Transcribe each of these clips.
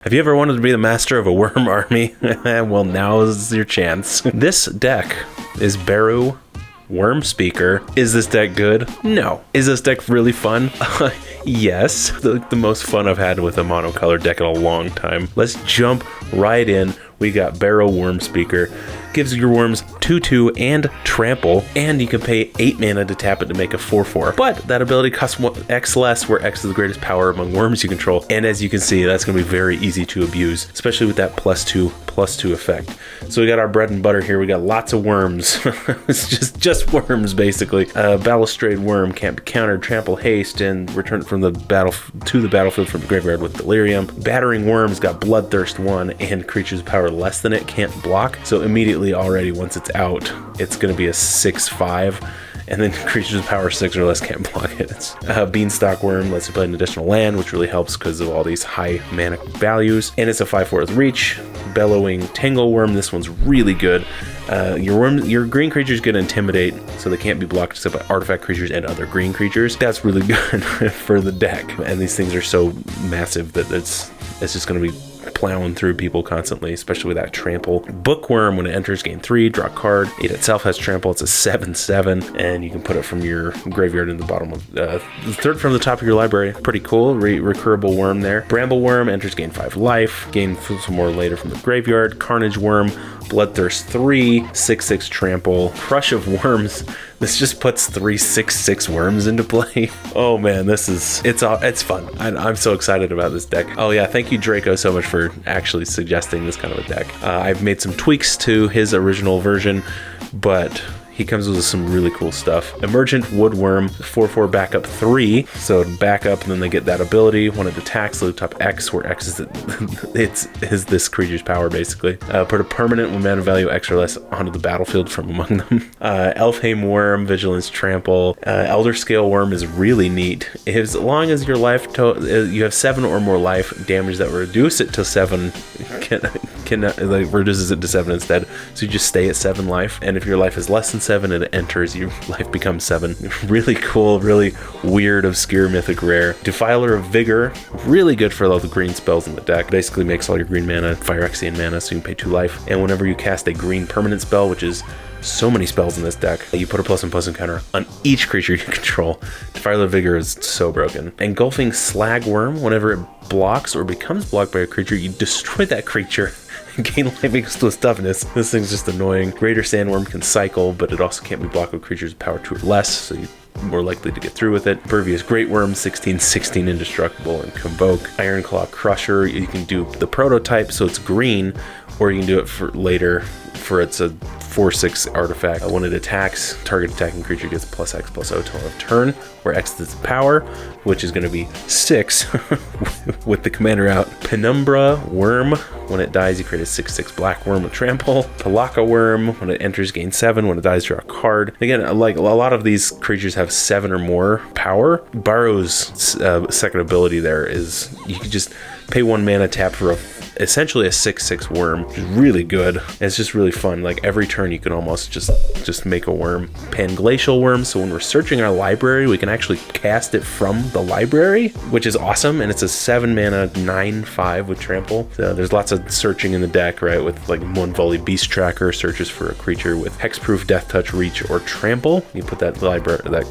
Have you ever wanted to be the master of a Wurm army? Well, now is your chance. This deck is Baru Wurm Speaker. Is this deck good? No. Is this deck really fun? Yes. The most fun I've had with a monocolored deck in a long time. Let's jump right in. We got Baru Wurm Speaker. Gives your worms 2/2 and trample, and you can pay 8 mana to tap it to make a 4/4. But that ability costs X less, where X is the greatest power among worms you control. And as you can see, that's going to be very easy to abuse, especially with that +2/+2 effect. So we got our bread and butter here. We got lots of worms. It's just worms, basically. Balustrade Worm can't be countered, trample, haste, and return from the battlefield from the graveyard with Delirium. Battering Worm's got Bloodthirst 1, and creatures power less than it can't block. So immediately already once it's out, it's going to be a 6/5, and then creatures with power 6 or less can't block it. It's Beanstalk Worm lets you play an additional land, which really helps because of all these high mana values, and it's a 5/4 with reach. Bellowing Tangle Worm, this one's really good. Your green creatures get Intimidate, so they can't be blocked except by artifact creatures and other green creatures. That's really good for the deck, and these things are so massive that it's just going to be plowing through people constantly, especially with that trample. Bookworm, when it enters game 3, draw a card. It itself has trample. It's a 7/7, and you can put it from your graveyard in the bottom of the third from the top of your library. Pretty cool. Recurable worm there. Bramble Worm enters game 5 life. Gain some more later from the graveyard. Carnage Worm, Bloodthirst 3, 6/6 trample. Crush of Worms. This just puts 3 6/6 worms into play. Oh man, it's fun. I'm so excited about this deck. Oh yeah, thank you Draco so much for actually suggesting this kind of a deck. I've made some tweaks to his original version, but he comes with some really cool stuff. Emergent Woodworm, 4/4 backup 3. So back up, and then they get that ability. When it attacks, load top X, where X is this creature's power, basically. Put a permanent with mana value X or less onto the battlefield from among them. Elfheim Worm, Vigilance Trample. Elder Scale Worm is really neat. As long as your life you have 7 or more life, damage that will reduce it to 7 reduces it to 7 instead. So you just stay at 7 life, and if your life is less than 7 and it enters, your life becomes 7. Really cool, really weird, obscure, mythic rare. Defiler of Vigor, really good for all the green spells in the deck. Basically makes all your green mana Phyrexian mana, so you can pay 2 life. And whenever you cast a green permanent spell, which is so many spells in this deck, you put a +1/+1 counter on each creature you control. Defiler of Vigor is so broken. Engulfing Slag Worm, whenever it blocks or becomes blocked by a creature, you destroy that creature. Gain life equals to its toughness. This thing's just annoying. Greater Sandworm can cycle, but it also can't be blocked with creatures with power 2 or less, so you're more likely to get through with it. Pervious Great Worm, 16/16 indestructible, and Convoke. Ironclaw Crusher, you can do the prototype, so it's green, or you can do it for later for it's a 4/6 artifact. When it attacks, target attacking creature gets +X/+0 till of turn, where X is its power, which is going to be 6 with the commander out. Penumbra Worm, when it dies, you create a 6/6 black worm with trample. Palaka Worm, when it enters, gain 7. When it dies, draw a card. Again, like a lot of these creatures have 7 or more power. Baru's second ability there is you can just pay 1 mana, tap for essentially a 6/6 worm, which is really good. It's just really fun. Like every turn you can almost just make a worm. Panglacial Worm, so when we're searching our library, we can actually cast it from the library, which is awesome. And it's a 7 mana 9/5 with trample. So there's lots of searching in the deck, right? With like One Volley Beast Tracker, searches for a creature with hexproof, death touch, reach, or trample. You put that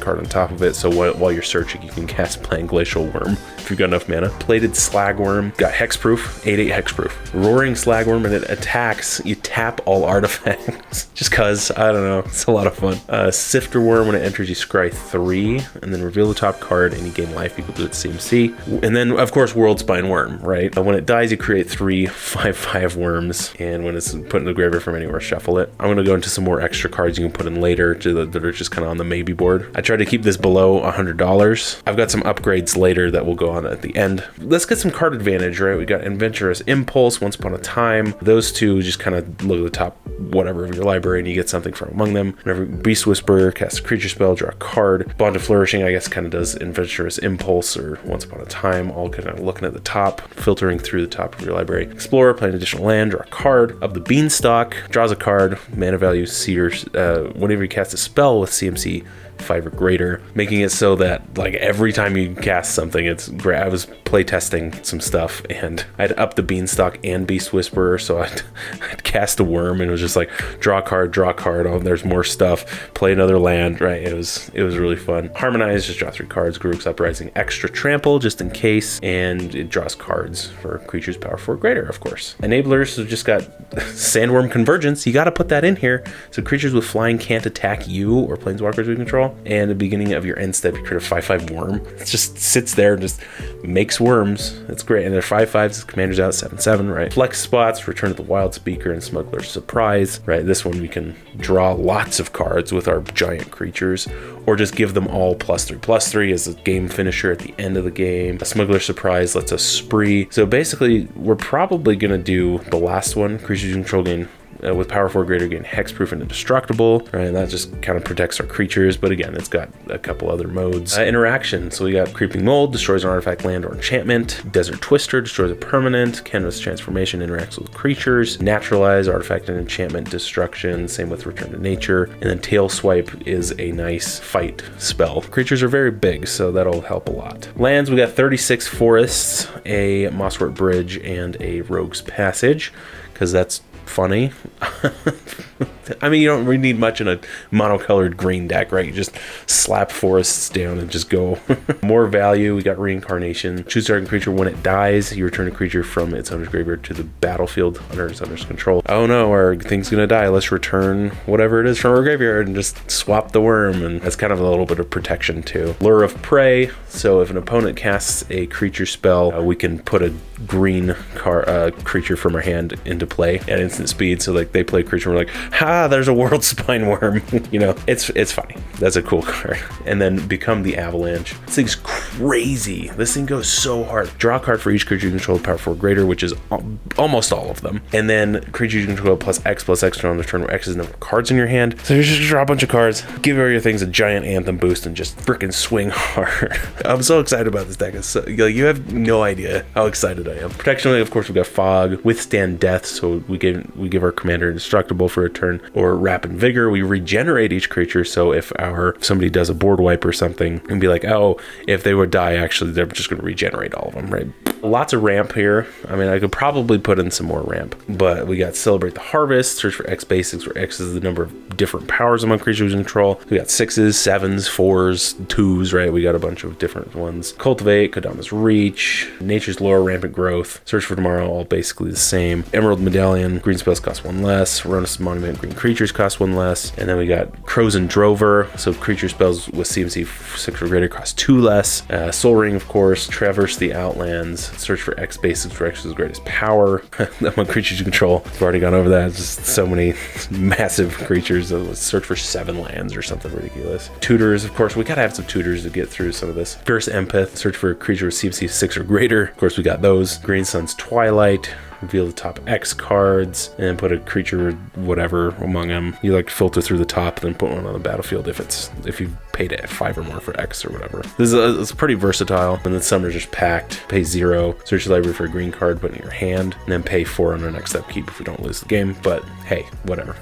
card on top of it, so while you're searching, you can cast Panglacial Worm if you've got enough mana. Plated Slag Worm, got hexproof, 8/8 hexproof. Roaring Slag Worm, when it attacks, you tap all artifacts. Just cause, I don't know, it's a lot of fun. Sifter Worm, when it enters, you scry 3, and then reveal the top card, and you gain life equal to its CMC. And then, of course, Worldspine Worm, right? When it dies, you create 3 5/5 worms, and when it's put in the graveyard from anywhere, shuffle it. I'm gonna go into some more extra cards you can put in later that are just kind of on the maybe board. I tried to keep this below $100. I've got some upgrades later that will go on at the end. Let's get some card advantage, right? We got Adventurous Impulse, Once Upon a Time. Those two, just kind of look at the top whatever of your library and you get something from among them. Whenever Beast Whisperer casts a creature spell, draw a card. Bond of Flourishing, I guess, kind of does Adventurous Impulse or Once Upon a Time, all kind of looking at the top, filtering through the top of your library. Explorer, play an additional land, draw a card. Of the Beanstalk, draws a card, mana value, Seers. Whenever you cast a spell with CMC 5 or greater, making it so that like every time you cast something, it's great. I was playtesting some stuff and I'd up the Beanstalk and Beast Whisperer, so I'd cast a Wurm and it was just like draw a card, oh there's more stuff, play another land, right? It was really fun. Harmonize, just draw 3 cards. Garruk's Uprising, extra trample just in case, and it draws cards for creatures power 4 or greater, of course. Enablers, so just got Sandworm Convergence, you gotta put that in here. So creatures with flying can't attack you or planeswalkers we control, and at the beginning of your end step you create a 5/5 Wurm. It just sits there and just makes worms. It's great. And they're 5/5s, commanders out 7/7, right? Flex spots, Return of the Wild Speaker and Smuggler's Surprise, right? This one we can draw lots of cards with our giant creatures, or just give them all +3/+3 as a game finisher at the end of the game. A Smuggler's Surprise lets us spree. So basically we're probably gonna do the last one. Creatures you control gain with power 4 greater gain hexproof and indestructible, right? And that just kind of protects our creatures, but again, it's got a couple other modes. Interaction, so we got Creeping Mold, destroys an artifact, land, or enchantment. Desert Twister, destroys a permanent. Canvas Transformation, interacts with creatures. Naturalize, artifact and enchantment destruction, same with Return to Nature. And then Tail Swipe is a nice fight spell. Creatures are very big, so that'll help a lot. Lands, we got 36 Forests, a Mosswort Bridge, and a Rogue's Passage, because that's funny. I mean, you don't really need much in a monocolored green deck, right? You just slap forests down and just go. More value, we got Reincarnation. Choose target creature. When it dies, you return a creature from its owner's graveyard to the battlefield under its owner's control. Oh no, our thing's gonna die. Let's return whatever it is from our graveyard and just swap the Wurm, and that's kind of a little bit of protection too. Lure of Prey, so if an opponent casts a creature spell, we can put a green creature from our hand into play at instant speed. So like they play a creature and we're like, ha, there's a World Spine Wurm. You know, it's funny. That's a cool card. And then Become the Avalanche. This thing's crazy. This thing goes so hard. Draw a card for each creature you control with power 4 greater, which is almost all of them. And then creatures you control +X on the turn, where X is the number of cards in your hand. So you just draw a bunch of cards, give all your things a giant Anthem boost, and just freaking swing hard. I'm so excited about this deck. So, you have no idea how excited I am. Protection, of course, we got Fog, Withstand Death, so we give our commander indestructible for a turn, or Rapid Vigor. We regenerate each creature, so if somebody does a board wipe or something, and be like, oh, if they would die, actually they're just going to regenerate all of them, right? Lots of ramp here. I mean, I could probably put in some more ramp, but we got Celebrate the Harvest, search for X basics, where X is the number of different powers among creatures in control. We got 6s, 7s, 4s, 2s, right? We got a bunch of different ones. Cultivate, Kodama's Reach, Nature's Lore, Rampant Growth, Search for Tomorrow, all basically the same. Emerald Medallion, green spells cost 1 less. Ronis Monument, green creatures cost 1 less. And then we got Crows and Drover, so creature spells with CMC 6 or greater cost 2 less. Soul Ring, of course, Traverse the Outlands, search for X basics, where X is the greatest power. Among creatures you control. I've already gone over that. Just so many massive creatures. Search for 7 lands or something ridiculous. Tutors, of course, we gotta have some tutors to get through some of this. Fierce Empath, search for a creature with CMC 6 or greater. Of course, we got those. Green Sun's Twilight, reveal the top X cards, and then put a creature whatever among them. You like filter through the top, then put one on the battlefield if you paid 5 or more for X or whatever. This is it's pretty versatile. And then some are just packed. Pay 0, search your library for a green card, put it in your hand, and then pay 4 on our next upkeep if we don't lose the game. But hey, whatever.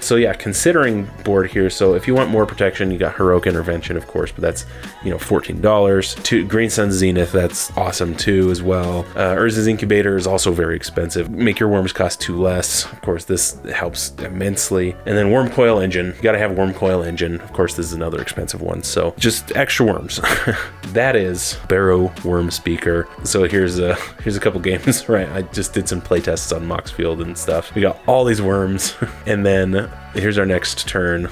So yeah, considering board here, so if you want more protection, you got Heroic Intervention, of course, but that's, $14. Green Sun Zenith, that's awesome too as well. Urza's Incubator is also very expensive. Make your worms cost 2 less. Of course, this helps immensely. And then Worm Coil Engine, you gotta have Worm Coil Engine. Of course, this is another expensive one, so just extra worms. That is Barrow Worm Speaker. So here's a couple games, right? I just did some playtests on Moxfield and stuff. We got all these worms, and then here's our next turn.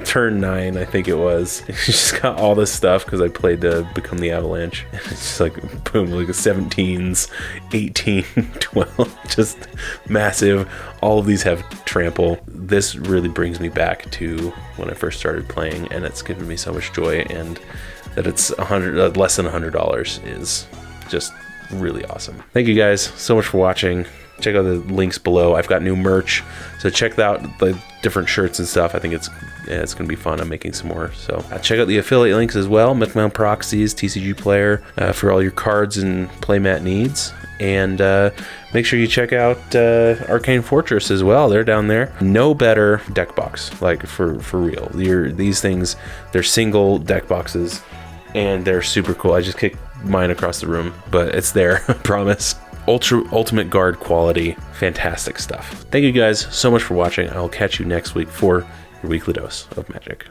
Turn 9, I think it was. Just got all this stuff because I played to Become the Avalanche. It's just like boom, like 17s, 18, 12, just massive. All of these have trample. This really brings me back to when I first started playing, and it's given me so much joy. And that it's less than $100 is just really awesome. Thank you guys so much for watching. Check out the links below. I've got new merch, so check out the different shirts and stuff. I think it's gonna be fun. I'm making some more, so check out the affiliate links as well. Manfred Plus Proxies, TCGplayer, for all your cards and playmat needs. And make sure you check out Arcane Fortress as well. They're down there. No better deck box, like for real. These things, they're single deck boxes, and they're super cool. I just kicked mine across the room, but it's there, I promise. Ultimate guard quality, fantastic stuff. Thank you guys so much for watching. I'll catch you next week for your weekly dose of magic.